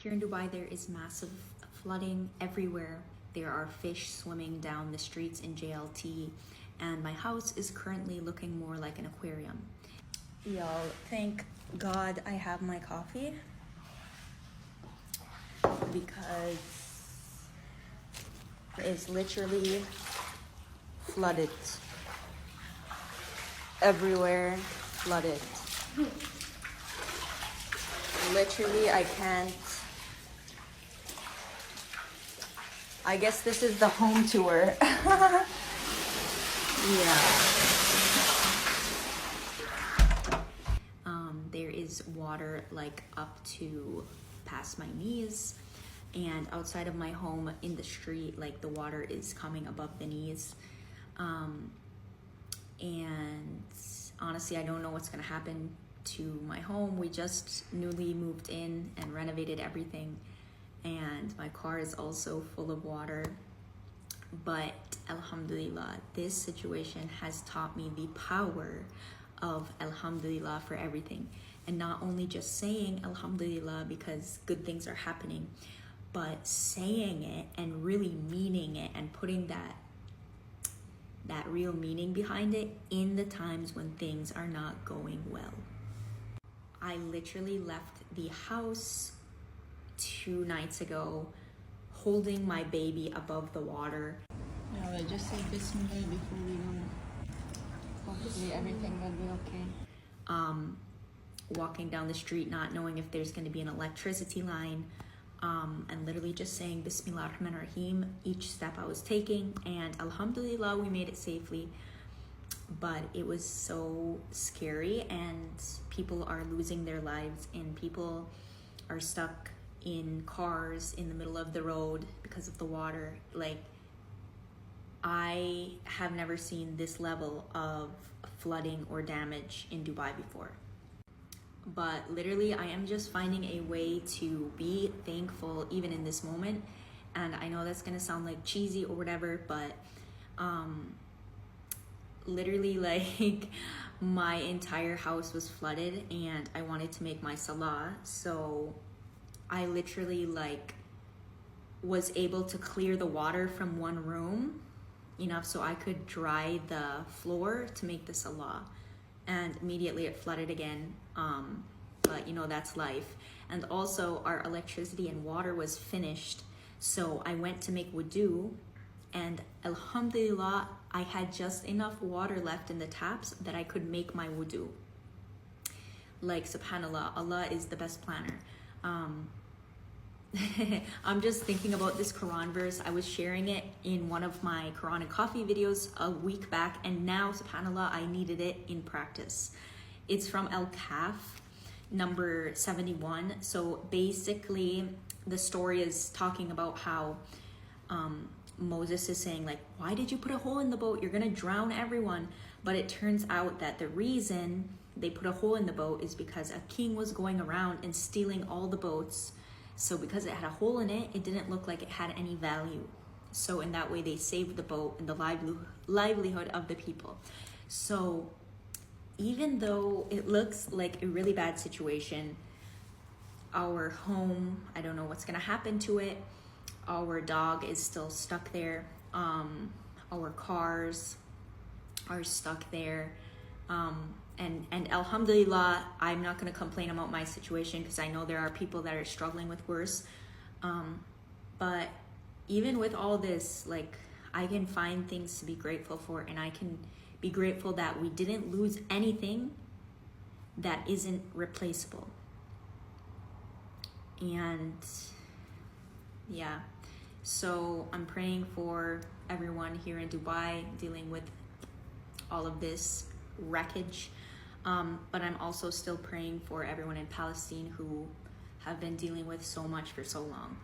Here in Dubai, there is massive flooding everywhere. There are fish swimming down the streets in JLT, and my house is currently looking more like an aquarium. Y'all, thank God I have my coffee, because it's literally flooded. Everywhere flooded. Literally, I can't. I guess this is the home tour. Yeah. There is water like up to past my knees, and outside of my home in the street, like the water is coming above the knees. And honestly, I don't know what's gonna happen to my home. We just newly moved in and renovated everything, and my car is also full of water. But alhamdulillah, this situation has taught me the power of alhamdulillah for everything, and not only just saying alhamdulillah because good things are happening, but saying it and really meaning it and putting that real meaning behind it in the times when things are not going well. I literally left the house 2 nights ago holding my baby above the water. Yeah, well, just say Bismillah before we go. Hopefully everything will be okay. Walking down the street not knowing if there's going to be an electricity line, and literally just saying Bismillah ar-Rahman ar-Rahim each step I was taking, and alhamdulillah we made it safely. But it was so scary, and people are losing their lives, and people are stuck in cars in the middle of the road because of the water. Like, I have never seen this level of flooding or damage in Dubai before. But literally, I am just finding a way to be thankful even in this moment. And I know that's gonna sound like cheesy or whatever, but literally, like, my entire house was flooded and I wanted to make my salah. So I literally was able to clear the water from one room enough so I could dry the floor to make the salah, and immediately it flooded again. But that's life. And also our electricity and water was finished, so I went to make wudu, and alhamdulillah I had just enough water left in the taps that I could make my wudu. Like, subhanallah, Allah is the best planner. I'm just thinking about this Quran verse. I was sharing it in one of my Quran and coffee videos a week back, and now, subhanallah, I needed it in practice. It's from Al-Kahf, number 71. So basically, the story is talking about how Moses is saying, like, why did you put a hole in the boat? You're gonna drown everyone. But it turns out that the reason they put a hole in the boat is because a king was going around and stealing all the boats. So because it had a hole in it, it didn't look like it had any value. So in that way, they saved the boat and the livelihood of the people. So even though it looks like a really bad situation, our home, I don't know what's gonna happen to it. Our dog is still stuck there. Our cars are stuck there. And alhamdulillah, I'm not going to complain about my situation, because I know there are people that are struggling with worse. But even with all this, like, I can find things to be grateful for, and I can be grateful that we didn't lose anything that isn't replaceable. And yeah, so I'm praying for everyone here in Dubai dealing with all of this wreckage. But I'm also still praying for everyone in Palestine who have been dealing with so much for so long.